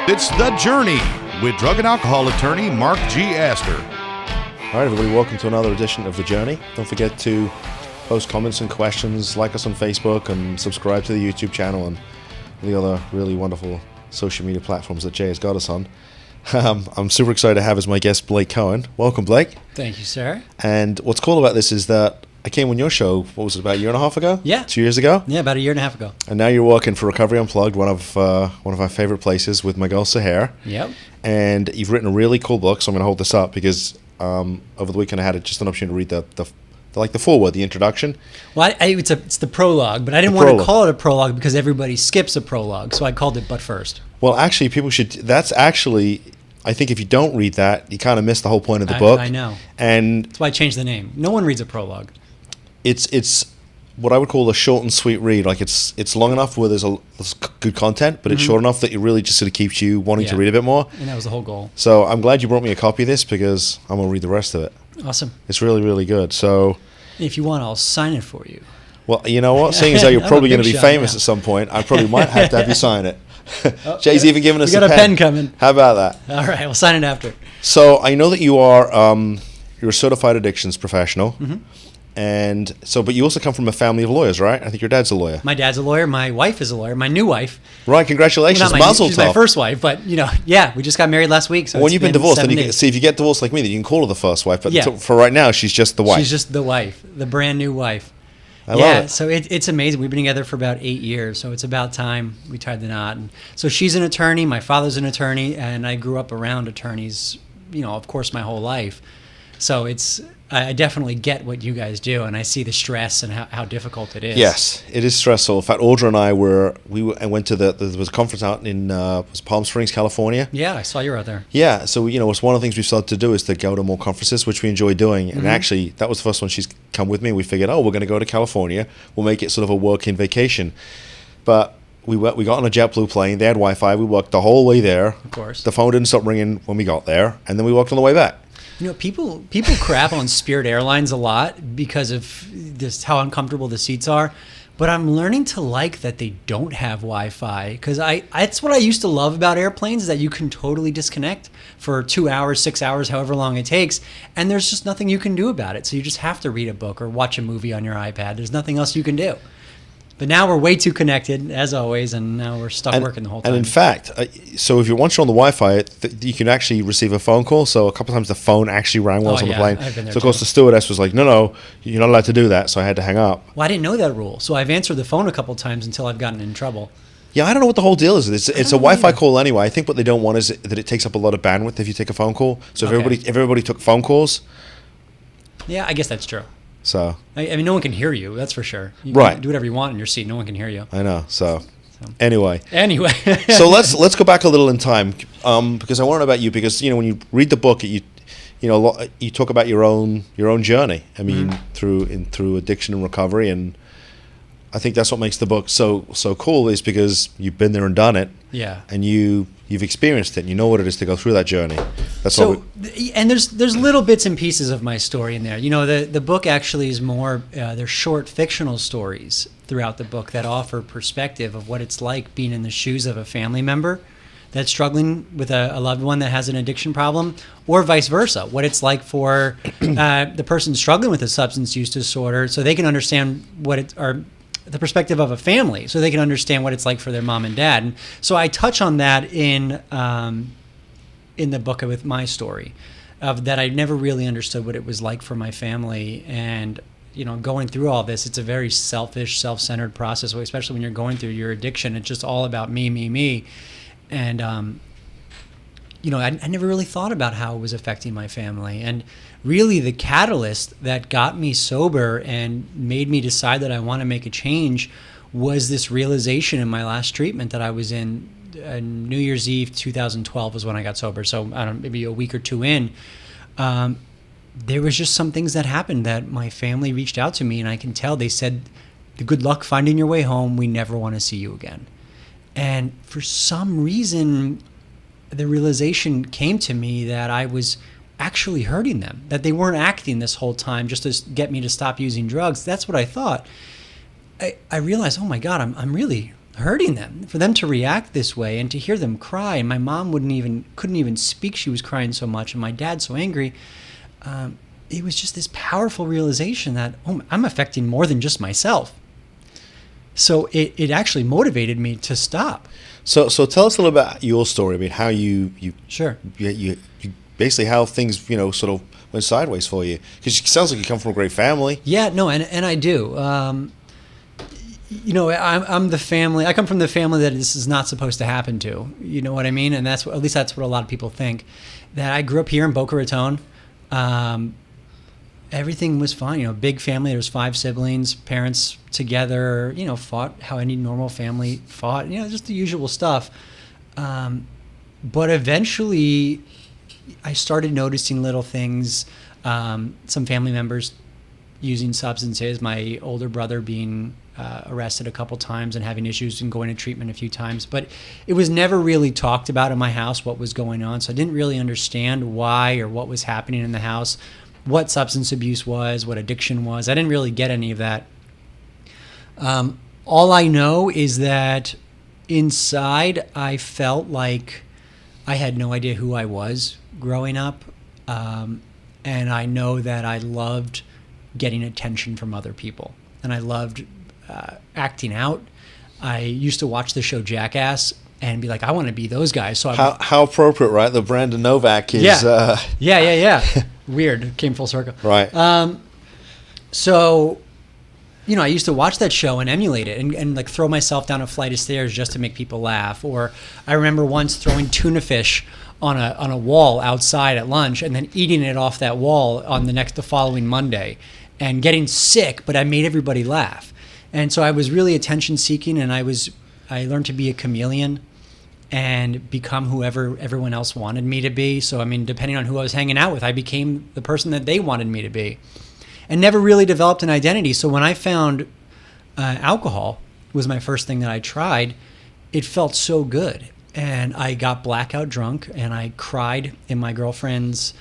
It's The Journey with drug and alcohol attorney Mark G. Astor. All right, everybody, welcome to another edition of The Journey. Don't forget to post comments and questions, like us on Facebook, and subscribe to the YouTube channel and the other really wonderful social media platforms that Jay has got us on. I'm super excited to have as my guest Blake Cohen. Welcome, Blake. Thank you, sir. And what's cool about this is that I came on your show, what was it, about a year and a half ago? Yeah. 2 years ago? Yeah, about a year and a half ago. And now you're working for Recovery Unplugged, one of our favorite places with my girl Sahar. Yep. And you've written a really cool book, so I'm going to hold this up because over the weekend I had just an opportunity to read the foreword, the introduction. Well, it's the prologue, but I didn't want to call it a prologue because everybody skips a prologue, so I called it But First. Well, actually, people should. That's actually, I think if you don't read that, you kind of miss the whole point of the book. I know. And that's why I changed the name. No one reads a prologue. It's what I would call a short and sweet read. Like it's long enough where there's good content, but it's short enough that it really just sort of keeps you wanting to read a bit more. And that was the whole goal. So I'm glad you brought me a copy of this because I'm going to read the rest of it. Awesome. It's really, really good. So if you want, I'll sign it for you. Well, you know what? Seeing as though you're probably going to be famous at some point, I probably might have to have you sign it. Jay's even given us a pen. We got a pen coming. How about that? All right, we'll sign it after. So I know that you are you're a certified addictions professional. Mm-hmm. And so, but you also come from a family of lawyers, right? I think your dad's a lawyer. My dad's a lawyer. My wife is a lawyer. My new wife. Right. Congratulations. Well, Mazel tov. She's my first wife, but yeah, we just got married last week. So when you've been divorced, then you days. see if you get divorced like me, then you can call her the first wife. But yeah. for right now, she's just the wife. She's just the wife, the brand new wife. I love it. So it's amazing. We've been together for about 8 years, so it's about time we tied the knot. And so she's an attorney. My father's an attorney, and I grew up around attorneys. Of course, my whole life. So I definitely get what you guys do, and I see the stress and how difficult it is. Yes, it is stressful. In fact, Audra and I went to there was a conference out in Palm Springs, California. Yeah, I saw you were out there. Yeah, so it's one of the things we've started to do is to go to more conferences, which we enjoy doing. And actually, that was the first one she's come with me. We figured, we're going to go to California. We'll make it sort of a working vacation. But we got on a JetBlue plane. They had Wi-Fi. We worked the whole way there. Of course. The phone didn't stop ringing when we got there, and then we walked on the way back. People crap on Spirit Airlines a lot because of this how uncomfortable the seats are. But I'm learning to like that they don't have Wi-Fi because that's what I used to love about airplanes is that you can totally disconnect for 2 hours, 6 hours, however long it takes, and there's just nothing you can do about it. So you just have to read a book or watch a movie on your iPad. There's nothing else you can do. But now we're way too connected, as always, and now we're stuck working the whole time. And in fact, so if once you're on the Wi-Fi, you can actually receive a phone call. So a couple of times the phone actually rang while I was on the plane. I've been there so of course the stewardess was like, no, you're not allowed to do that. So I had to hang up. Well, I didn't know that rule. So I've answered the phone a couple of times until I've gotten in trouble. Yeah, I don't know what the whole deal is. It's a Wi-Fi call anyway. I think what they don't want is that it takes up a lot of bandwidth if you take a phone call. So if everybody took phone calls. Yeah, I guess that's true. So I mean, no one can hear you. That's for sure. You right. can do whatever you want in your seat. No one can hear you. I know. So anyway. So let's go back a little in time because I want to know about you because when you read the book you talk about your own journey. I mean through addiction and recovery, and I think that's what makes the book so cool is because you've been there and done it. Yeah. And you've experienced it and you know what it is to go through that journey. That's and there's little bits and pieces of my story in there. The book actually is more they're short fictional stories throughout the book that offer perspective of what it's like being in the shoes of a family member that's struggling with a loved one that has an addiction problem, or vice versa, what it's like for the person struggling with a substance use disorder so they can understand the perspective of a family, so they can understand what it's like for their mom and dad. And so I touch on that in the book with my story, of that I never really understood what it was like for my family. And going through all this, it's a very selfish, self-centered process, especially when you're going through your addiction. It's just all about me. And I never really thought about how it was affecting my family. And really the catalyst that got me sober and made me decide that I want to make a change was this realization in my last treatment that I was in. New Year's Eve 2012 was when I got sober. So I don't know, maybe a week or two in. There was just some things that happened that my family reached out to me, and I can tell they said, "Good luck finding your way home. We never want to see you again." And for some reason, the realization came to me that I was actually hurting them, that they weren't acting this whole time just to get me to stop using drugs. That's what I thought. I realized, oh my God, I'm really hurting them, for them to react this way and to hear them cry. And my mom couldn't even speak. She was crying so much, and my dad so angry. It was just this powerful realization that, I'm affecting more than just myself. So it actually motivated me to stop. So tell us a little about your story. I mean, how you Sure. You basically how things sort of went sideways for you, because it sounds like you come from a great family. Yeah, no, and I do. I'm the family. I come from the family that this is not supposed to happen to. You know what I mean? And at least that's what a lot of people think. That I grew up here in Boca Raton. Everything was fine. Big family. There was 5 siblings, parents together. Fought how any normal family fought. Just the usual stuff. But eventually, I started noticing little things. Some family members using substances. My older brother being arrested a couple times and having issues and going to treatment a few times. But it was never really talked about in my house what was going on. So I didn't really understand why or what was happening in the house, what substance abuse was, what addiction was. I didn't really get any of that. All I know is that inside I felt like I had no idea who I was growing up. And I know that I loved getting attention from other people. And I loved acting out. I used to watch the show Jackass and be like, I want to be those guys. So how appropriate, right? The Brandon Novak is. Yeah. Weird. It came full circle. Right. So, I used to watch that show and emulate it and like throw myself down a flight of stairs just to make people laugh. Or I remember once throwing tuna fish on a wall outside at lunch and then eating it off that wall on the following Monday and getting sick, but I made everybody laugh. And so I was really attention seeking, and I learned to be a chameleon and become whoever everyone else wanted me to be. So, depending on who I was hanging out with, I became the person that they wanted me to be, and never really developed an identity. So when I found alcohol was my first thing that I tried, it felt so good. And I got blackout drunk, and I cried in my girlfriend's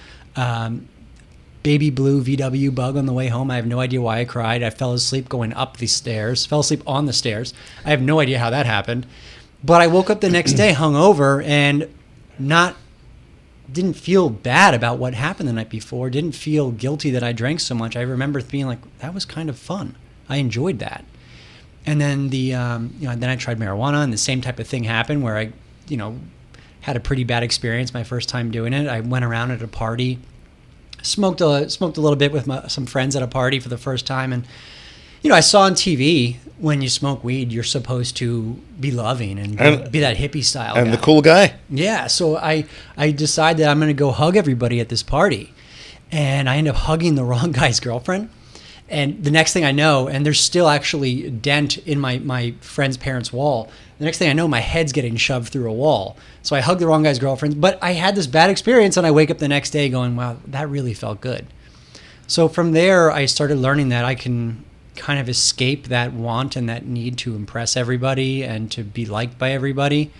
baby blue VW Bug on the way home. I have no idea why I cried. I fell asleep going up the stairs, fell asleep on the stairs. I have no idea how that happened. But I woke up the next day hungover and didn't feel bad about what happened the night before, didn't feel guilty that I drank so much. I remember being like, that was kind of fun. I enjoyed that. And then then I tried marijuana, and the same type of thing happened where I, had a pretty bad experience my first time doing it. I went around at a party, smoked a little bit with some friends at a party for the first time, and I saw on TV when you smoke weed, you're supposed to be loving and be that hippie style and guy. The cool guy. Yeah, so I decided that I'm going to go hug everybody at this party, and I end up hugging the wrong guy's girlfriend. And the next thing I know, and there's still actually a dent in my friend's parents' wall. The next thing I know, my head's getting shoved through a wall. So I hugged the wrong guy's girlfriend, but I had this bad experience, and I wake up the next day going, wow, that really felt good. So from there, I started learning that I can kind of escape that want and that need to impress everybody and to be liked by everybody.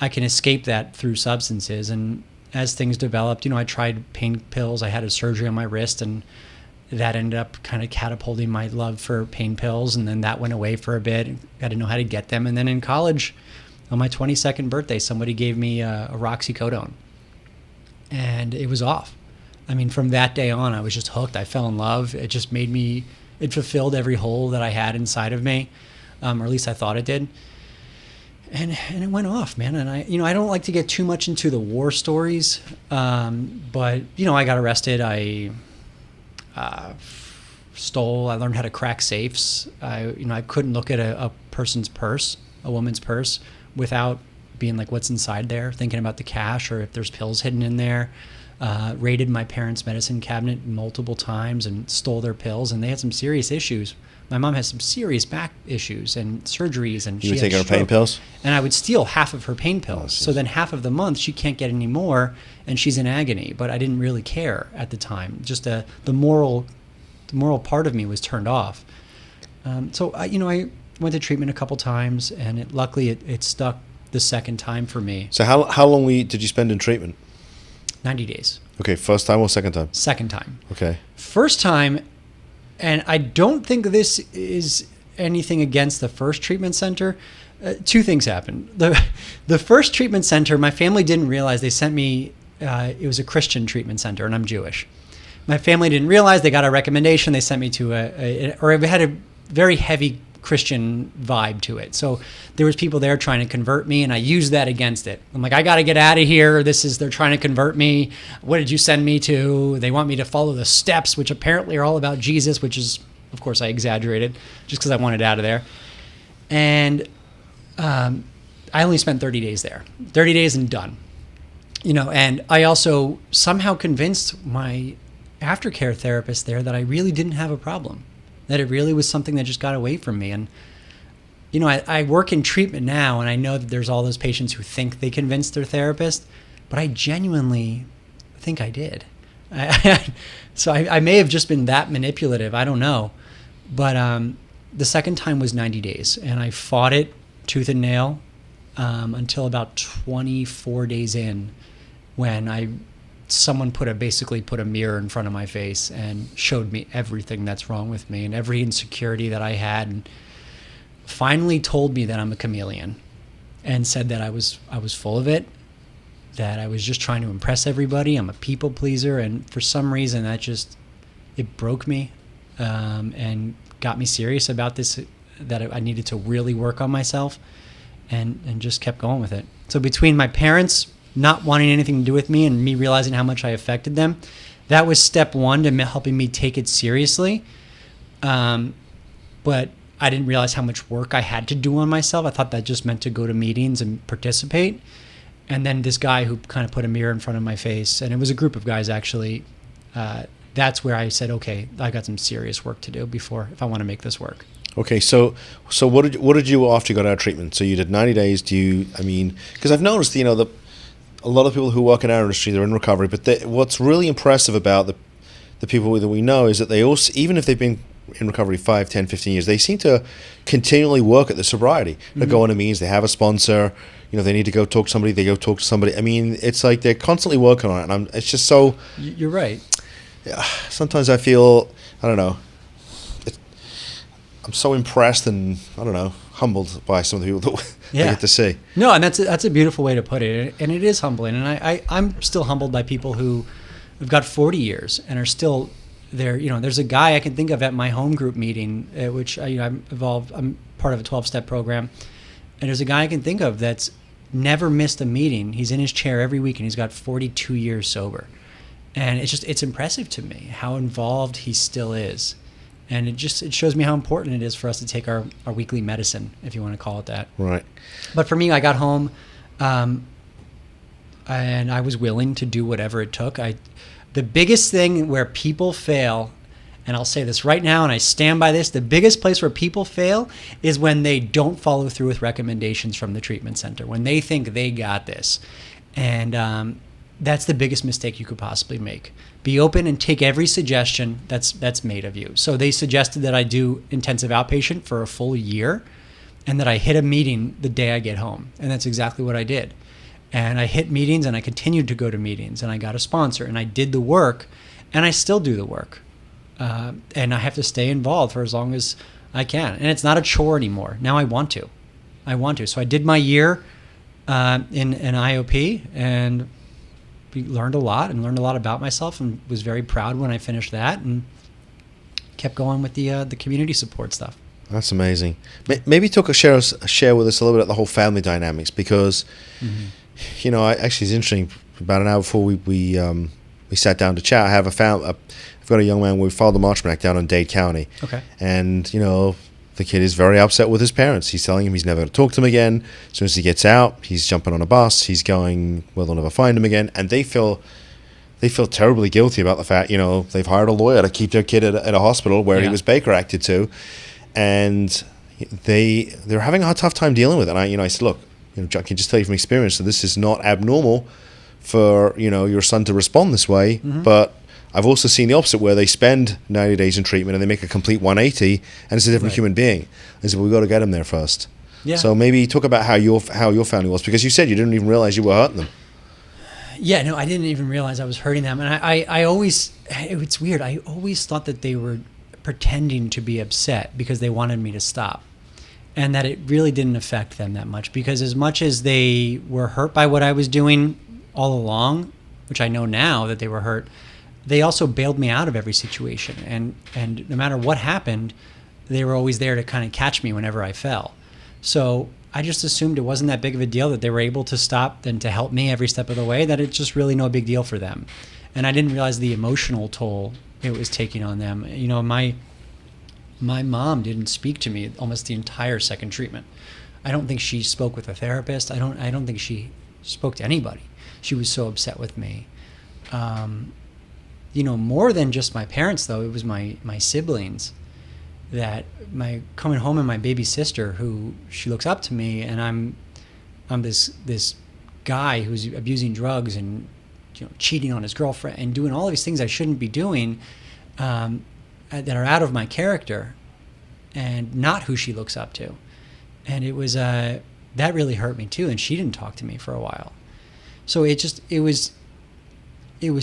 I can escape that through substances. And as things developed, I tried pain pills. I had a surgery on my wrist, and that ended up kind of catapulting my love for pain pills. And then that went away for a bit. I didn't know how to get them. And then in college, on my 22nd birthday, somebody gave me a Roxycodone, and it was off. From that day on, I was just hooked. I fell in love. It just it fulfilled every hole that I had inside of me, or at least I thought it did. And it went off, man. And I don't like to get too much into the war stories, but I got arrested. I stole. I learned how to crack safes. I couldn't look at a person's purse, a woman's purse, without being like, what's inside there? Thinking about the cash or if there's pills hidden in there. Raided my parents' medicine cabinet multiple times and stole their pills, and they had some serious issues. My mom has some serious back issues and surgeries, and you would take her pain pills, and I would steal half of her pain pills. So then half of the month she can't get any more, and she's in agony. But I didn't really care at the time. Just the moral part of me was turned off. So I went to treatment a couple times, and luckily it stuck the second time for me. So how long did you spend in treatment? 90 days. Okay, first time or second time? Second time. Okay. First time, and I don't think this is anything against the first treatment center. Two things happened. The first treatment center, my family didn't realize. They sent me, it was a Christian treatment center, and I'm Jewish. My family didn't realize. They got a recommendation. They sent me to it had a very heavy Christian vibe to it. So there was people there trying to convert me, and I used that against it. I'm like, I got to get out of here. They're trying to convert me. What did you send me to? They want me to follow the steps, which apparently are all about Jesus, which is, of course, I exaggerated just because I wanted out of there. And I only spent 30 days there. 30 days and done. And I also somehow convinced my aftercare therapist there that I really didn't have a problem, that it really was something that just got away from me. And, I work in treatment now, and I know that there's all those patients who think they convinced their therapist, but I genuinely think I did. So I may have just been that manipulative. I don't know. But the second time was 90 days, and I fought it tooth and nail until about 24 days in, when someone basically put a mirror in front of my face and showed me everything that's wrong with me and every insecurity that I had, and finally told me that I'm a chameleon, and said that I was full of it, that I was just trying to impress everybody. I'm a people pleaser, and for some reason it broke me and got me serious about this, that I needed to really work on myself, and just kept going with it. So between my parents not wanting anything to do with me and me realizing how much I affected them, that was step one to helping me take it seriously. But I didn't realize how much work I had to do on myself. I thought that just meant to go to meetings and participate. And then this guy who kind of put a mirror in front of my face, and it was a group of guys actually, that's where I said, okay, I got some serious work to do if I want to make this work. Okay, so what did you do after you got out of treatment? So you did 90 days. Because I've noticed, a lot of people who work in our industry, they're in recovery, but what's really impressive about the people that we know is that they also, even if they've been in recovery 5, 10, 15 years, they seem to continually work at the sobriety. Mm-hmm. They go on to meetings, they have a sponsor, they need to go talk to somebody, they go talk to somebody. It's like they're constantly working on it, and it's just so... You're right. Yeah, sometimes I feel, I don't know, I'm so impressed and, I don't know, humbled by some of the people that I get to see. No, and that's a beautiful way to put it, and it is humbling. And I'm still humbled by people who have got 40 years and are still there. There's a guy I can think of at my home group meeting, which I'm part of a 12-step program, and there's a guy I can think of that's never missed a meeting. He's in his chair every week, and he's got 42 years sober. And it's impressive to me how involved he still is. And it shows me how important it is for us to take our weekly medicine, if you want to call it that. Right. But for me, I got home, and I was willing to do whatever it took. The biggest thing where people fail, and I'll say this right now, and I stand by this, the biggest place where people fail is when they don't follow through with recommendations from the treatment center, when they think they got this. And that's the biggest mistake you could possibly make. Be open and take every suggestion that's made of you. So they suggested that I do intensive outpatient for a full year, and that I hit a meeting the day I get home. And that's exactly what I did. And I hit meetings, and I continued to go to meetings, and I got a sponsor, and I did the work, and I still do the work. And I have to stay involved for as long as I can. And it's not a chore anymore. Now I want to. So I did my year in an IOP, and learned a lot about myself, and was very proud when I finished that, and kept going with the community support stuff. That's amazing. Maybe share with us a little bit about the whole family dynamics, because actually it's interesting. About an hour before we sat down to chat, I've got a young man. We filed the Marchman Act down in Dade County. Okay. And the kid is very upset with his parents. He's telling him he's never going to talk to him again. As soon as he gets out, he's jumping on a bus. He's going, well, they'll never find him again. And they feel terribly guilty about the fact, they've hired a lawyer to keep their kid at a hospital where he was Baker acted to. And they're having a tough time dealing with it. And I said, look, John, can just tell you from experience that this is not abnormal for, your son to respond this way. Mm-hmm. But I've also seen the opposite, where they spend 90 days in treatment and they make a complete 180, and it's a different human being. I said, we've got to get them there first. Yeah. So maybe talk about how your family was, because you said you didn't even realize you were hurting them. Yeah, no, I didn't even realize I was hurting them. And I always, it's weird, I always thought that they were pretending to be upset because they wanted me to stop. and that it really didn't affect them that much, because as much as they were hurt by what I was doing all along, which I know now that they were hurt, they also bailed me out of every situation. And no matter what happened, they were always there to kind of catch me whenever I fell. So I just assumed it wasn't that big of a deal, that they were able to stop and to help me every step of the way, that it's just really no big deal for them. And I didn't realize the emotional toll it was taking on them. You know, my mom didn't speak to me almost the entire second treatment. I don't think she spoke with a therapist. I don't think she spoke to anybody. She was so upset with me. You know, more than just my parents, though, it was my siblings. That coming home and my baby sister, who she looks up to me, and I'm this guy who's abusing drugs and, you know, cheating on his girlfriend and doing all these things I shouldn't be doing, that are out of my character and not who she looks up to. And it was that really hurt me too, and she didn't talk to me for a while. So it was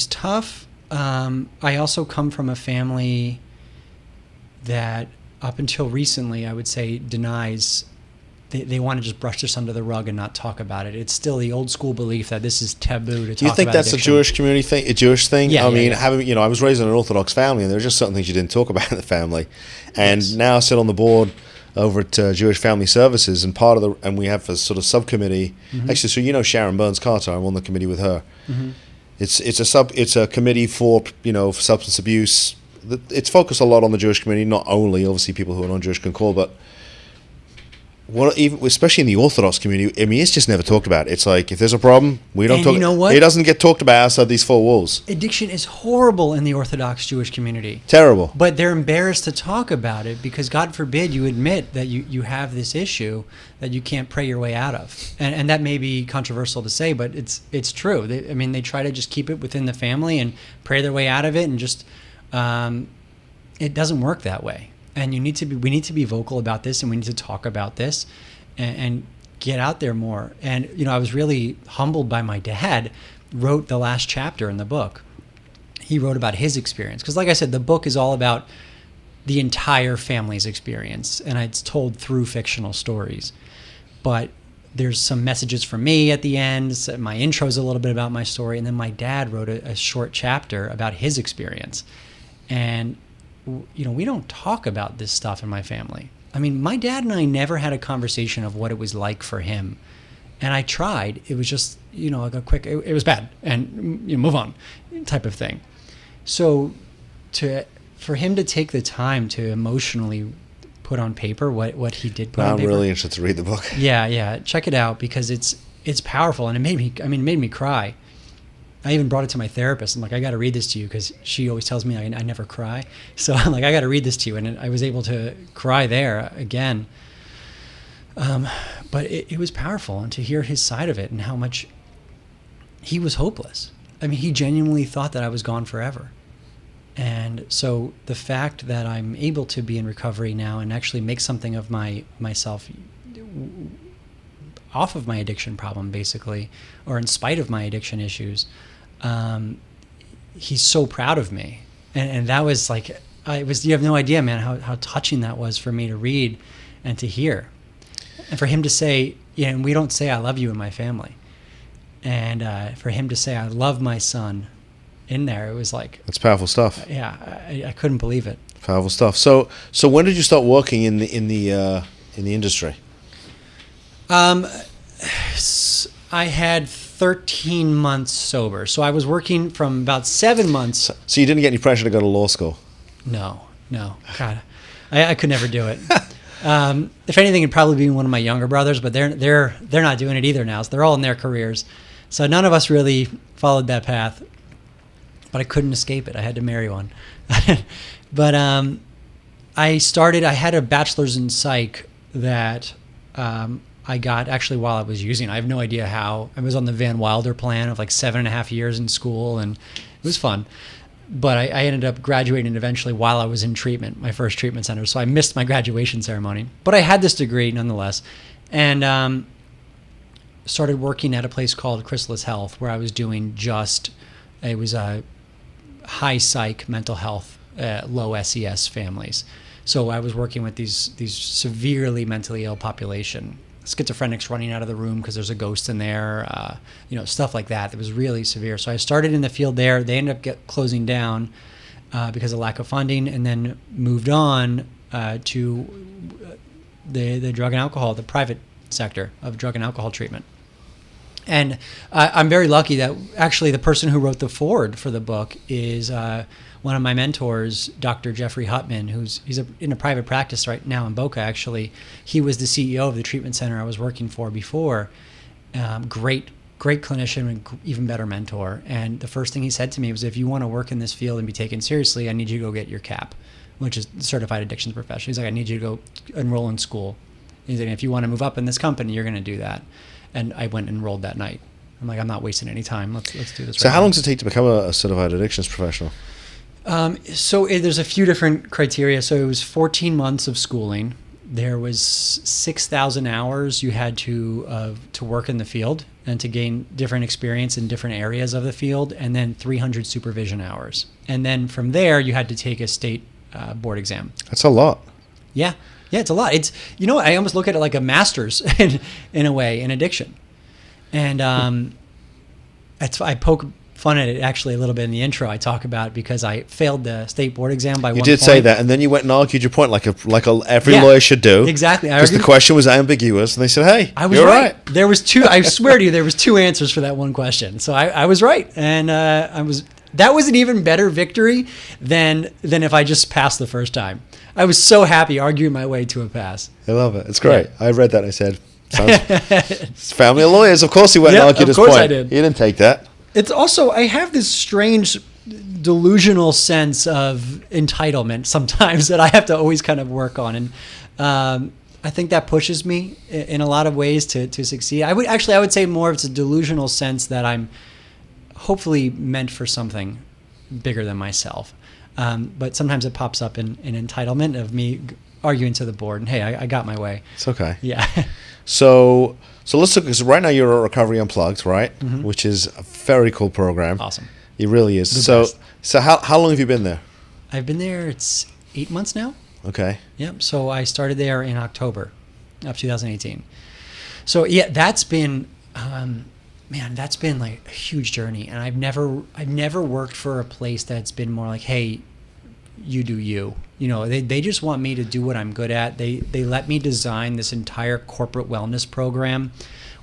tough. I also come from a family that up until recently, I would say, denies. They want to just brush this under the rug and not talk about it. It's still the old school belief that this is taboo to talk about. Do you think that's addiction. A Jewish community thing, a Jewish thing? Yeah, I mean, having, you know, I was raised in an Orthodox family, and there were just certain things you didn't talk about in the family. And now I sit on the board over at Jewish Family Services, and and we have a sort of subcommittee. Actually, so you know Sharon Burns Carter, I'm on the committee with her. It's a committee for, you know, for substance abuse. It's focused a lot on the Jewish community, not only obviously people who are non-Jewish can call, but even especially in the Orthodox community, I mean, it's just never talked about. It's like, if there's a problem, we don't talk. You know what? It doesn't get talked about outside these four walls. Addiction is horrible in the Orthodox Jewish community. Terrible. But they're embarrassed to talk about it because, God forbid, you admit that you have this issue that you can't pray your way out of. And that may be controversial to say, but it's true. They try to just keep it within the family and pray their way out of it, and just it doesn't work that way. And we need to be vocal about this, and we need to talk about this and get out there more. And, you know, I was really humbled by my dad wrote the last chapter in the book. He wrote about his experience. Because like I said, the book is all about the entire family's experience, and it's told through fictional stories. But there's some messages from me at the end. So my intro is a little bit about my story. And then my dad wrote a short chapter about his experience. And, you know, we don't talk about this stuff in my family. I mean, my dad and I never had a conversation of what it was like for him. And I tried. It was just, you know, like a quick, it was bad, and, you know, move on type of thing. So for him to take the time to emotionally put on paper what he did put on paper. I'm really interested to read the book. Yeah. Check it out, because it's powerful, and it made me cry. I even brought it to my therapist. I'm like, I got to read this to you, because she always tells me I never cry. So I'm like, I got to read this to you. And I was able to cry there again. But it was powerful, and to hear his side of it and how much he was hopeless. I mean, he genuinely thought that I was gone forever. And so the fact that I'm able to be in recovery now and actually make something of myself off of my addiction problem, basically, or in spite of my addiction issues, he's so proud of me. And that was like, you have no idea, man, how touching that was for me to read and to hear. And for him to say, you know, and we don't say I love you in my family. And for him to say I love my son in there, it was like, that's powerful stuff. Yeah, I couldn't believe it. Powerful stuff. So when did you start working in the industry? I had 13 months sober. So I was working from about 7 months. So you didn't get any pressure to go to law school? No. God, I could never do it. If anything, it'd probably be one of my younger brothers, but they're not doing it either now. So they're all in their careers. So none of us really followed that path. But I couldn't escape it. I had to marry one. But I had a bachelor's in psych that I got actually while I was using. I have no idea how. I was on the Van Wilder plan of like 7.5 years in school, and it was fun. But I ended up graduating eventually while I was in treatment, my first treatment center. So I missed my graduation ceremony. But I had this degree nonetheless. And started working at a place called Chrysalis Health, where I was doing it was a high psych mental health, low SES families. So I was working with these severely mentally ill population, schizophrenics running out of the room because there's a ghost in there, stuff like that. It was really severe. So I started in the field there. They ended up closing down because of lack of funding, and then moved on to the drug and alcohol, the private sector of drug and alcohol treatment. And I'm very lucky that actually the person who wrote the foreword for the book is one of my mentors, Dr. Jeffrey Huttman, he's in a private practice right now in Boca, actually. He was the CEO of the treatment center I was working for before. Great clinician and even better mentor. And the first thing he said to me was, if you want to work in this field and be taken seriously, I need you to go get your CAP, which is Certified Addictions Professional. He's like, I need you to go enroll in school. He's like, if you want to move up in this company, you're going to do that. And I went and enrolled that night. I'm like, I'm not wasting any time. Let's do this. So how long does it take to become a certified addictions professional? There's a few different criteria. So it was 14 months of schooling. There was 6,000 hours you had to work in the field and to gain different experience in different areas of the field, and then 300 supervision hours. And then from there, you had to take a state board exam. That's a lot. Yeah, it's a lot. It's, I almost look at it like a master's in a way in addiction. And I poke fun at it actually a little bit in the intro. I talk about because I failed the state board exam by 1 point. You did say that, and then you went and argued your point like every lawyer should do. Exactly. Because the question was ambiguous, and they said, "Hey, I was you're right." There was two. I swear to you, there was two answers for that one question. So I was right, and that was an even better victory than if I just passed the first time. I was so happy arguing my way to a pass. I love it. It's great. Yeah. I read that and I said, it's family of lawyers. Of course he went and argued his point. Of course I did. He didn't take that. It's also, I have this strange delusional sense of entitlement sometimes that I have to always kind of work on. And I think that pushes me in a lot of ways to succeed. I would say more of it's a delusional sense that I'm hopefully meant for something bigger than myself. But sometimes it pops up in entitlement of me arguing to the board and, hey, I got my way. It's okay. Yeah. So let's look, because right now you're at Recovery Unplugged, right? Mm-hmm. Which is a very cool program. Awesome. It really is. So how long have you been there? I've been there, it's 8 months now. Okay. Yep. So I started there in October of 2018. So yeah, that's been, that's been like a huge journey. And I've never worked for a place that's been more like, hey, you do you. They just want me to do what I'm good at. They let me design this entire corporate wellness program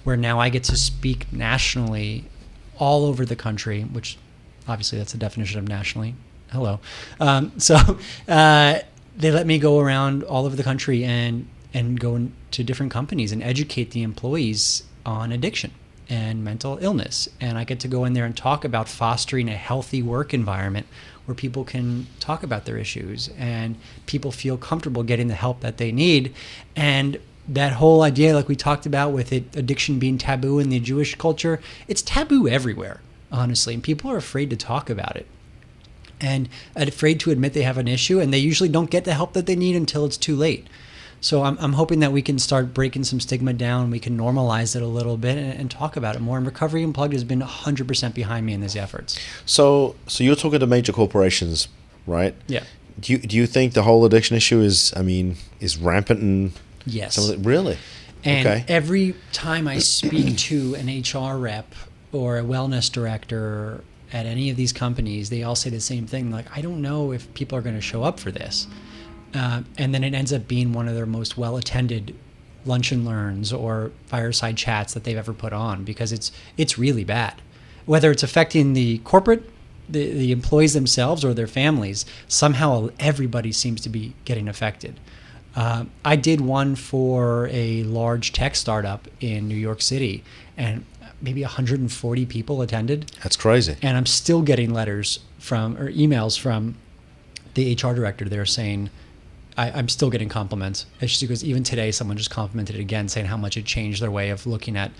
where now I get to speak nationally all over the country, which obviously that's the definition of nationally. Hello. They let me go around all over the country and go into different companies and educate the employees on addiction and mental illness. And I get to go in there and talk about fostering a healthy work environment where people can talk about their issues and people feel comfortable getting the help that they need. And that whole idea, like we talked about with it, addiction being taboo in the Jewish culture, it's taboo everywhere, honestly. And people are afraid to talk about it and afraid to admit they have an issue, and they usually don't get the help that they need until it's too late. So I'm hoping that we can start breaking some stigma down. We can normalize it a little bit and talk about it more. And Recovery Unplugged has been 100% behind me in these efforts. So you're talking to major corporations, right? Yeah. Do you think the whole addiction issue is rampant and yes, really? And okay. Every time I speak to an HR rep or a wellness director at any of these companies, they all say the same thing. Like, I don't know if people are going to show up for this. And then it ends up being one of their most well-attended lunch and learns or fireside chats that they've ever put on, because it's really bad. Whether it's affecting the corporate, the employees themselves or their families, somehow everybody seems to be getting affected. I did one for a large tech startup in New York City, and maybe 140 people attended. That's crazy. And I'm still getting letters or emails from the HR director there saying, I'm still getting compliments. She goes, even today, someone just complimented it again, saying how much it changed their way of looking at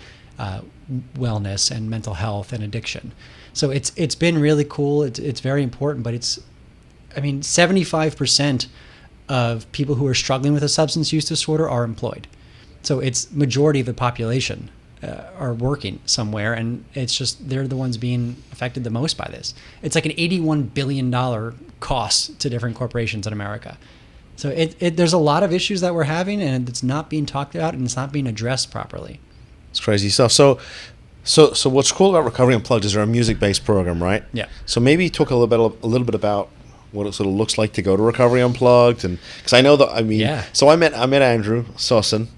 wellness and mental health and addiction. So it's been really cool. It's very important, but 75% of people who are struggling with a substance use disorder are employed. So it's majority of the population are working somewhere, and it's just they're the ones being affected the most by this. It's like an $81 billion cost to different corporations in America. So there's a lot of issues that we're having, and it's not being talked about, and it's not being addressed properly. It's crazy stuff. So what's cool about Recovery Unplugged is they're a music-based program, right? Yeah. So maybe talk a little bit about what it sort of looks like to go to Recovery Unplugged, and because I know that So I met Andrew Sossin,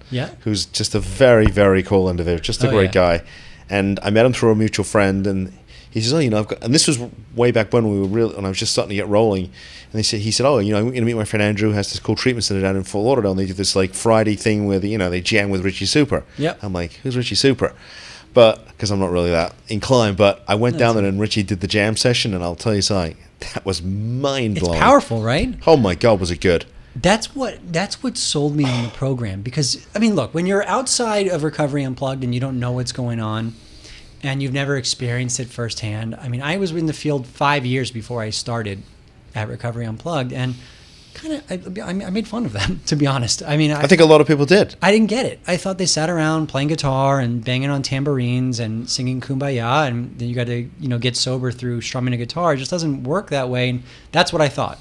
who's just a very, very cool individual, just a great guy, and I met him through a mutual friend, and he says, I've got, and this was way back when when I was just starting to get rolling, and he said, I'm going to meet my friend Andrew, who has this cool treatment center down in Fort Lauderdale, and they do this like Friday thing where they jam with Richie Super. Yeah. I'm like, who's Richie Super? But because I'm not really that inclined, but I went down there and Richie did the jam session, and I'll tell you something, that was mind blowing. It's powerful, right? Oh my God, was it good? That's what sold me on the program, because look, when you're outside of Recovery Unplugged and you don't know what's going on, and you've never experienced it firsthand. I was in the field 5 years before I started at Recovery Unplugged, and I made fun of them, to be honest. I think a lot of people did. I didn't get it. I thought they sat around playing guitar and banging on tambourines and singing Kumbaya, and then you got to get sober through strumming a guitar. It just doesn't work that way, and that's what I thought.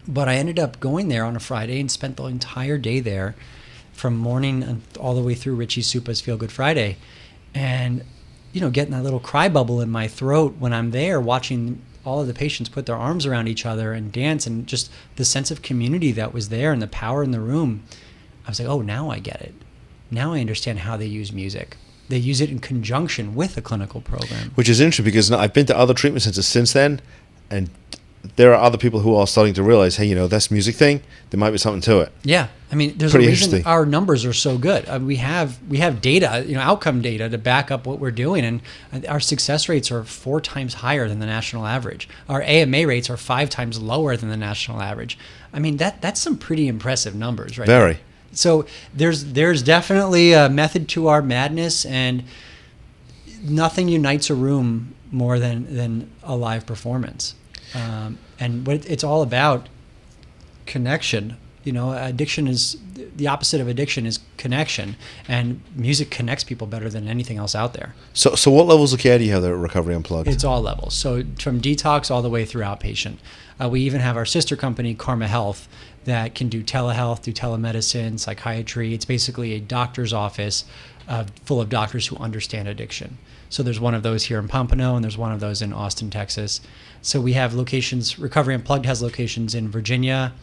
But I ended up going there on a Friday and spent the entire day there, from morning all the way through Richie Supa's Feel Good Friday, and getting that little cry bubble in my throat when I'm there watching all of the patients put their arms around each other and dance, and just the sense of community that was there and the power in the room. I was like, oh, now I get it. Now I understand how they use music. They use it in conjunction with a clinical program. Which is interesting, because I've been to other treatment centers since then, and there are other people who are starting to realize, hey, this music thing, there might be something to it. Yeah. There's pretty a reason interesting. Our numbers are so good. We have data, outcome data to back up what we're doing, and our success rates are 4 times higher than the national average. Our AMA rates are 5 times lower than the national average. That's some pretty impressive numbers, right? Very. There. So there's definitely a method to our madness, and nothing unites a room more than a live performance. And what it's all about, connection. Addiction is the opposite of addiction is connection, and music connects people better than anything else out there. So what levels of care do you have there at Recovery Unplugged? It's all levels. So from detox all the way through outpatient. We even have our sister company, Karma Health, that can do telehealth, do telemedicine, psychiatry. It's basically a doctor's office full of doctors who understand addiction. So there's one of those here in Pompano, and there's one of those in Austin, Texas. So we have locations. Recovery Unplugged has locations in Virginia,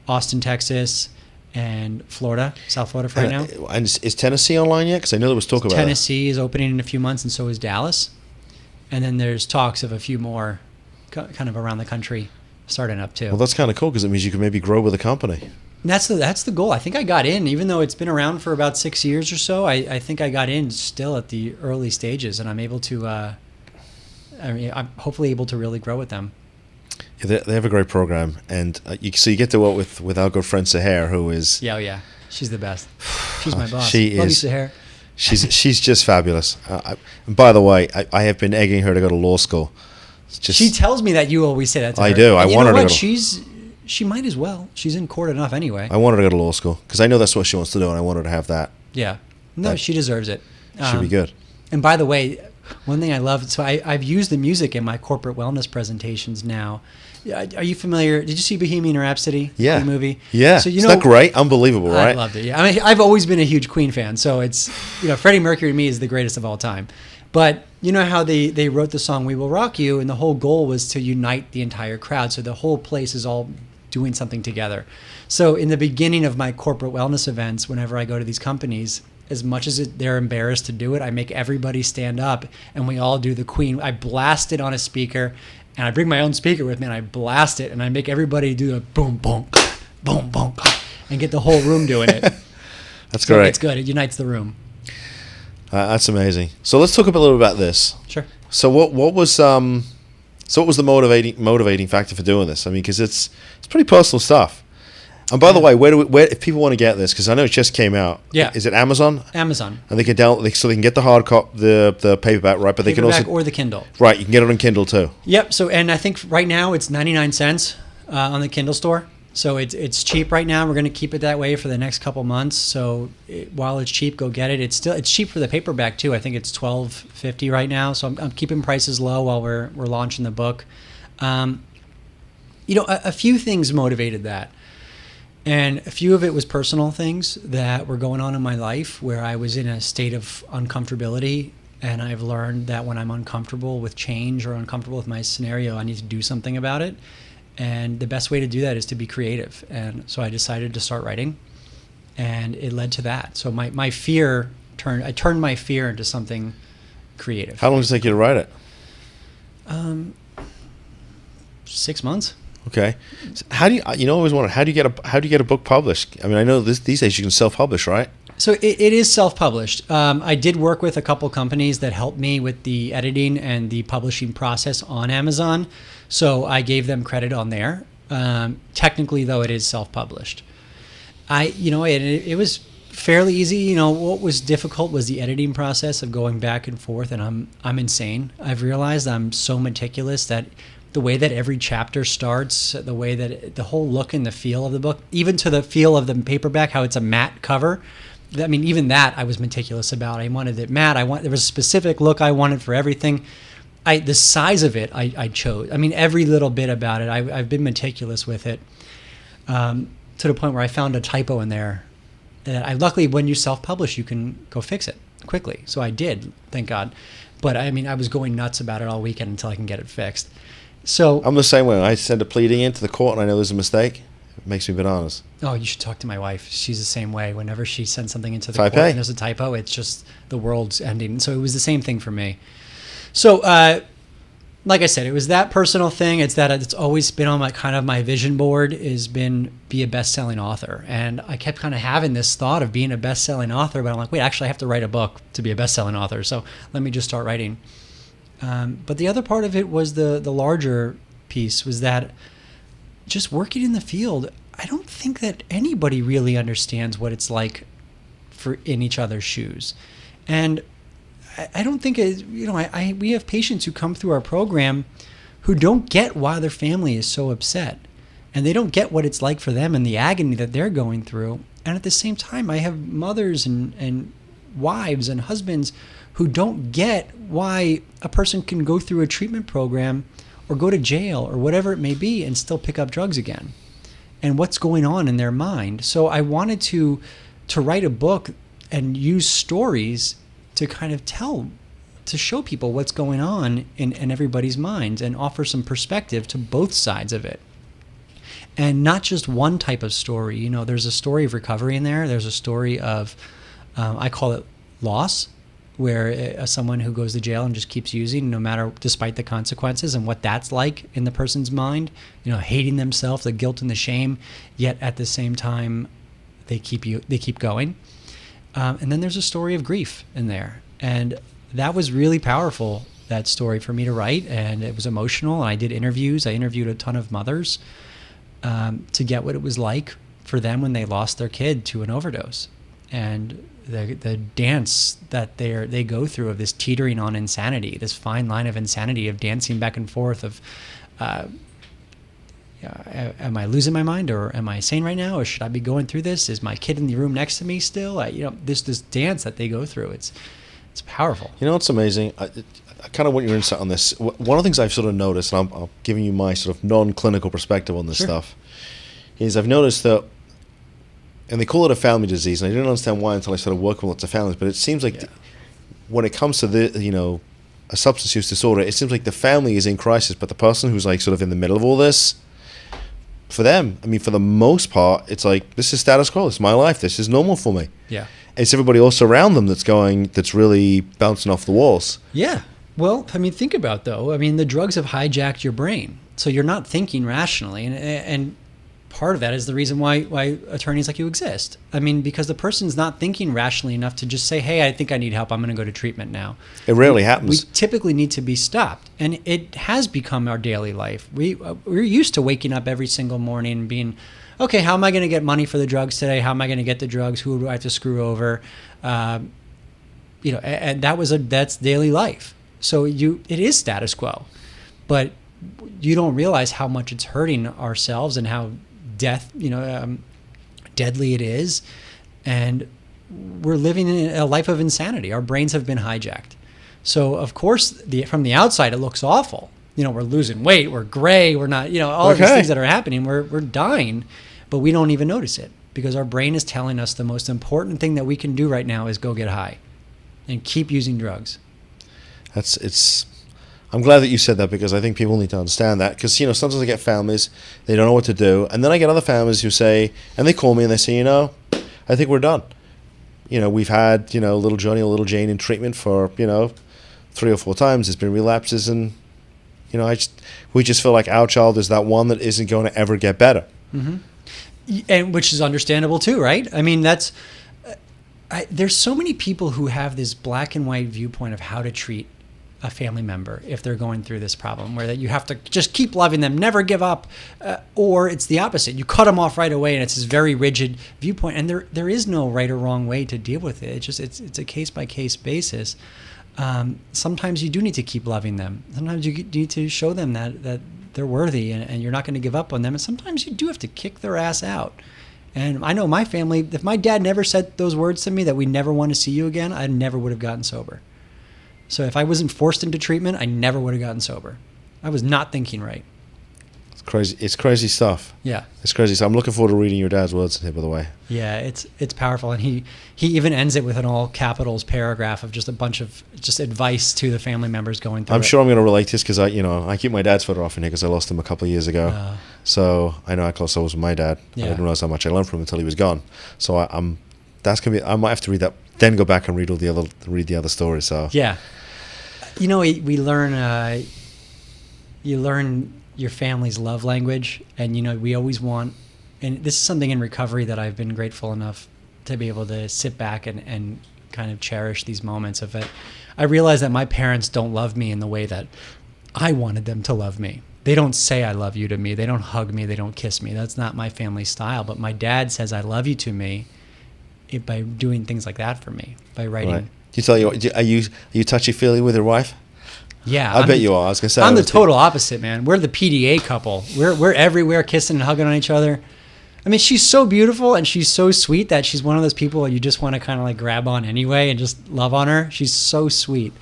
Austin, Texas, and Florida, South Florida for right now. And is Tennessee online yet? Because I know there was talk about Tennessee is opening in a few months, and so is Dallas. And then there's talks of a few more kind of around the country starting up too. Well, that's kind of cool, because it means you can maybe grow with the company. And that's the goal. I think I got in, even though it's been around for about 6 years or so. I think I got in still at the early stages, and I'm able to. I'm hopefully able to really grow with them. Yeah, they have a great program, and you get to work with our good friend Seher, who is. Yeah, she's the best. She's my boss. She Love is. You, Seher. She's just fabulous. And by the way, I have been egging her to go to law school. She tells me that you always say that to her. I do. I want her to go She might as well. She's in court enough anyway. I want her to go to law school, because I know that's what she wants to do, and I want her to have that. Yeah. No, she deserves it. Should be good. And by the way, one thing I love, so I've used the music in my corporate wellness presentations now. Are you familiar? Did you see Bohemian Rhapsody? Yeah. The movie? Yeah. So, Isn't that great? Unbelievable, right? I loved it. Yeah. I've always been a huge Queen fan, so it's, Freddie Mercury to me is the greatest of all time. But you know how they wrote the song We Will Rock You, and the whole goal was to unite the entire crowd, so the whole place is all doing something together. So in the beginning of my corporate wellness events, whenever I go to these companies, as much as they're embarrassed to do it, I make everybody stand up, and we all do the Queen. I blast it on a speaker, and I bring my own speaker with me, and I blast it, and I make everybody do the boom, boom, boom, boom, and get the whole room doing it. That's great. It's good. It unites the room. That's amazing. So let's talk a little bit about this. Sure. So what was the motivating factor for doing this? Because it's pretty personal stuff. And by the way, where if people want to get this, because I know it just came out. Yeah. Is it Amazon? Amazon. And they can so they can get the hard copy, the paperback, right? But they can also or the Kindle. Right. You can get it on Kindle too. Yep. So, and I think right now it's 99 cents on the Kindle store. So it's cheap right now. We're going to keep it that way for the next couple months. So while it's cheap, go get it. It's cheap for the paperback too. I think it's $12.50 right now. So I'm keeping prices low while we're launching the book. A few things motivated that. And a few of it was personal things that were going on in my life where I was in a state of uncomfortability. And I've learned that when I'm uncomfortable with change or uncomfortable with my scenario, I need to do something about it. And the best way to do that is to be creative. And so I decided to start writing, and it led to that. So I turned my fear into something creative. How long does it take you to write it? 6 months. Okay. So how do you always wondered, how do you get a book published? I mean, I know these days you can self-publish, right? So it is self-published. I did work with a couple companies that helped me with the editing and the publishing process on Amazon. So I gave them credit on there. Technically, though, it is self-published. It was fairly easy. What was difficult was the editing process of going back and forth, and I'm insane. I've realized I'm so meticulous that the way that every chapter starts, the way that the whole look and the feel of the book, even to the feel of the paperback, how it's a matte cover. I mean, even that I was meticulous about. I wanted it matte. There was a specific look I wanted for everything. The size of it, I chose. I mean, every little bit about it, I've been meticulous with it, to the point where I found a typo in there. Luckily, when you self-publish, you can go fix it quickly. So I did, thank God. But I mean, I was going nuts about it all weekend until I can get it fixed. So I'm the same way. I send a pleading into the court and I know there's a mistake. It makes me bananas. Oh, you should talk to my wife. She's the same way. Whenever she sends something into the court and there's a typo, it's just the world's ending. So it was the same thing for me. So, like I said, it was that personal thing. It's always been on my vision board is be a best-selling author. And I kept kind of having this thought of being a best-selling author, but I'm like, wait, actually I have to write a book to be a best-selling author. So let me just start writing. But the other part of it was the larger piece was that just working in the field, I don't think that anybody really understands what it's like in each other's shoes. And I don't think, we have patients who come through our program who don't get why their family is so upset. And they don't get what it's like for them and the agony that they're going through. And at the same time, I have mothers and wives and husbands who don't get why a person can go through a treatment program or go to jail or whatever it may be and still pick up drugs again, and what's going on in their mind. So I wanted to write a book and use stories to kind of to show people what's going on in everybody's minds and offer some perspective to both sides of it. And not just one type of story. There's a story of recovery in there. There's a story of, I call it loss, where someone who goes to jail and just keeps using despite the consequences, and what that's like in the person's mind, hating themselves, the guilt and the shame, yet at the same time they keep going. And then there's a story of grief in there, and that was really powerful, that story, for me to write, and it was emotional. And I did interviews. I interviewed a ton of mothers to get what it was like for them when they lost their kid to an overdose, and the dance that they go through of this teetering on insanity, this fine line of insanity of dancing back and forth of, am I losing my mind, or am I sane right now, or should I be going through this? Is my kid in the room next to me still? This dance that they go through, it's powerful. It's amazing. I kind of want your insight on this. One of the things I've sort of noticed, and I'm giving you my sort of non-clinical perspective on this stuff, is I've noticed that, and they call it a family disease, and I didn't understand why until I started working with lots of families, but it seems like when it comes to a substance use disorder, it seems like the family is in crisis, but the person who's like sort of in the middle of all this, for them, I mean, for the most part, it's like, this is status quo, it's my life, this is normal for me. Yeah. It's everybody else around them that's really bouncing off the walls. Yeah. Well, I mean, think about, though. I mean, the drugs have hijacked your brain, so you're not thinking rationally, and part of that is the reason why attorneys like you exist. I mean, because the person's not thinking rationally enough to just say, hey, I think I need help, I'm going to go to treatment now. It rarely happens. We typically need to be stopped, and it has become our daily life. We're used to waking up every single morning and being, okay, how am I going to get money for the drugs today? How am I going to get the drugs? Who do I have to screw over? And that's daily life. So it is status quo, but you don't realize how much it's hurting ourselves and how deadly it is. And we're living in a life of insanity. Our brains have been hijacked. So of course, from the outside, it looks awful. We're losing weight, we're gray, we're not, all of these things that are happening, we're dying. but we don't even notice it because our brain is telling us the most important thing that we can do right now is go get high and keep using drugs. I'm glad that you said that because I think people need to understand that because, sometimes I get families, they don't know what to do. And then I get other families who say, and they call me and they say, I think we're done. We've had, little Johnny or little Jane in treatment for, 3 or 4 times. There's been relapses and, we just feel like our child is that one that isn't going to ever get better. Mm-hmm. And which is understandable too, right? I mean, there's so many people who have this black and white viewpoint of how to treat a family member if they're going through this problem, where that you have to just keep loving them, never give up, or it's the opposite. You cut them off right away, and it's this very rigid viewpoint. And there is no right or wrong way to deal with it. It's a case by case basis. Sometimes you do need to keep loving them. Sometimes you need to show them that they're worthy and you're not going to give up on them. And sometimes you do have to kick their ass out. And I know my family, if my dad never said those words to me that we never want to see you again, I never would have gotten sober. So if I wasn't forced into treatment, I never would have gotten sober. I was not thinking right. It's crazy. It's crazy stuff. Yeah. It's crazy stuff. I'm looking forward to reading your dad's words here, by the way. Yeah, it's powerful. And he even ends it with an all capitals paragraph of just a bunch of just advice to the family members going through I'm sure I'm going to relate to this because I keep my dad's photo off in here because I lost him a couple of years ago. So I know how close I was with my dad. Yeah. I didn't realize how much I learned from him until he was gone. So I might have to read that, then go back and read the other stories. So yeah. We learn, you learn your family's love language, and we always want, and this is something in recovery that I've been grateful enough to be able to sit back and kind of cherish these moments of it. I realize that my parents don't love me in the way that I wanted them to love me. They don't say I love you to me. They don't hug me. They don't kiss me. That's not my family style. But my dad says I love you to me by doing things like that for me, by writing. Right. Are you touchy-feely with your wife? Yeah. I bet you are. I was going to say. I'm the total opposite, man. We're the PDA couple. We're everywhere kissing and hugging on each other. I mean, she's so beautiful and she's so sweet that she's one of those people you just want to kind of like grab on anyway and just love on her. She's so sweet.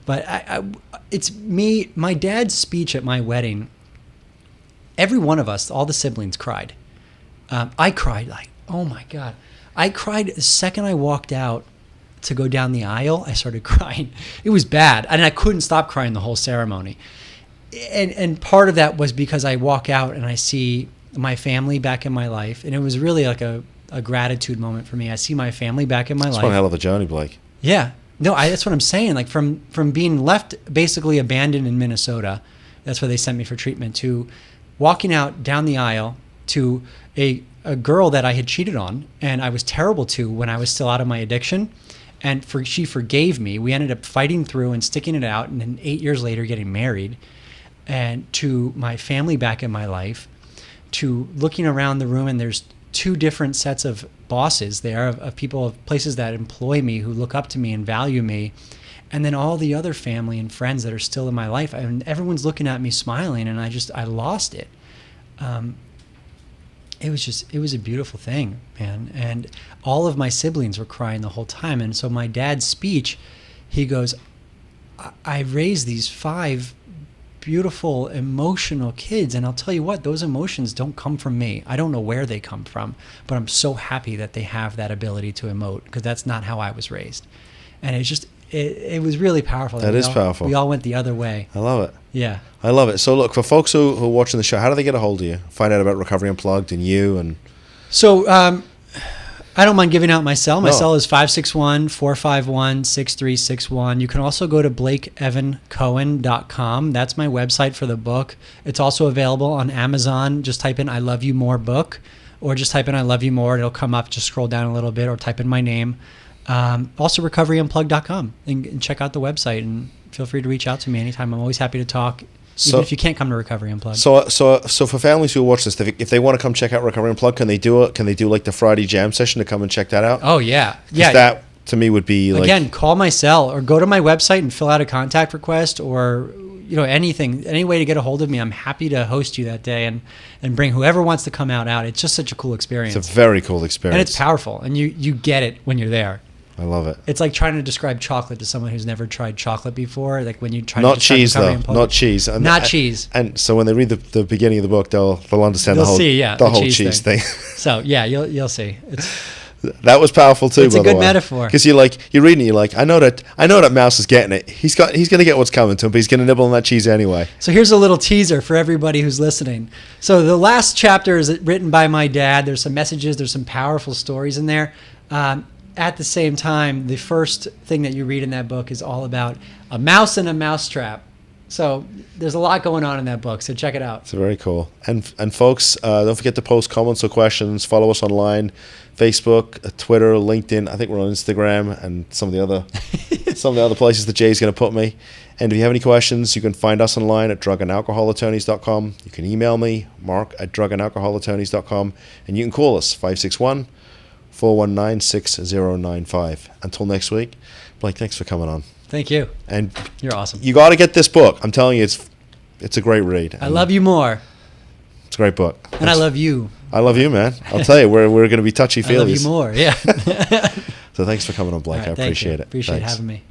But it's me, my dad's speech at my wedding, every one of us, all the siblings cried. I cried like, oh my God. I cried the second I walked out to go down the aisle. I started crying. It was bad. And I couldn't stop crying the whole ceremony. And part of that was because I walk out and I see my family back in my life. And it was really like a gratitude moment for me. I see my family back in my life. It's one hell of a journey, Blake. Yeah. No, that's what I'm saying. Like from being left basically abandoned in Minnesota, that's where they sent me for treatment, to walking out down the aisle to a girl that I had cheated on and I was terrible to when I was still out of my addiction. And she forgave me. We ended up fighting through and sticking it out, and then 8 years later getting married. And to my family back in my life, to looking around the room, and there's 2 different sets of bosses there, of people, of places that employ me, who look up to me and value me. And then all the other family and friends that are still in my life. And everyone's looking at me smiling, and I lost it. It was a beautiful thing, man. And all of my siblings were crying the whole time. And so my dad's speech, he goes, I raised these 5 beautiful, emotional kids. And I'll tell you what, those emotions don't come from me. I don't know where they come from, but I'm so happy that they have that ability to emote, because that's not how I was raised. And it was really powerful. That is powerful. We all went the other way. I love it. Yeah. I love it. So look, for folks who are watching the show, how do they get a hold of you? Find out about Recovery Unplugged and you and... So I don't mind giving out my cell. My cell is 561-451-6361. You can also go to BlakeEvanCohen.com. That's my website for the book. It's also available on Amazon. Just type in I Love You More book, or just type in I Love You More. It'll come up. Just scroll down a little bit or type in my name. Also recoveryunplugged.com, and check out the website, and feel free to reach out to me anytime. I'm always happy to talk, even if you can't come to Recovery Unplugged. So for families who watch this, if they want to come check out Recovery Unplugged, can they do like the Friday jam session to come and check that out? Oh yeah. That to me would be like, again, call my cell or go to my website and fill out a contact request, or anything, any way to get a hold of me. I'm happy to host you that day and bring whoever wants to come out. It's just such a cool experience. It's a very cool experience. And it's powerful, and you get it when you're there. I love it. It's like trying to describe chocolate to someone who's never tried chocolate before. Like when you try not to describe cheese recovery though, in public. not cheese, Not cheese. And so when they read the beginning of the book, they'll understand They'll the whole see, yeah, the the whole cheese cheese thing. So yeah, you'll see. That was powerful too. It's by a the good way. metaphor. Because you're reading it, you're like, I know that Mouse is getting it. He's going to get what's coming to him, but he's going to nibble on that cheese anyway. So here's a little teaser for everybody who's listening. So the last chapter is written by my dad. There's some messages. There's some powerful stories in there. At the same time, the first thing that you read in that book is all about a mouse and a mousetrap. So there's a lot going on in that book. So check it out. It's very cool. And folks, don't forget to post comments or questions. Follow us online, Facebook, Twitter, LinkedIn. I think we're on Instagram and some of the other places that Jay's going to put me. And if you have any questions, you can find us online at drugandalcoholattorneys.com. You can email me, mark@drugandalcoholattorneys.com. And you can call us, 561-419-6095. Until next week, Blake, thanks for coming on. Thank you. And you're awesome. You got to get this book. I'm telling you, it's a great read. I love you more. It's a great book. And I love you. I love you, man. I'll tell you, we're going to be touchy-feely. I love you more, yeah. So thanks for coming on, Blake. Right, I appreciate it. Appreciate having me.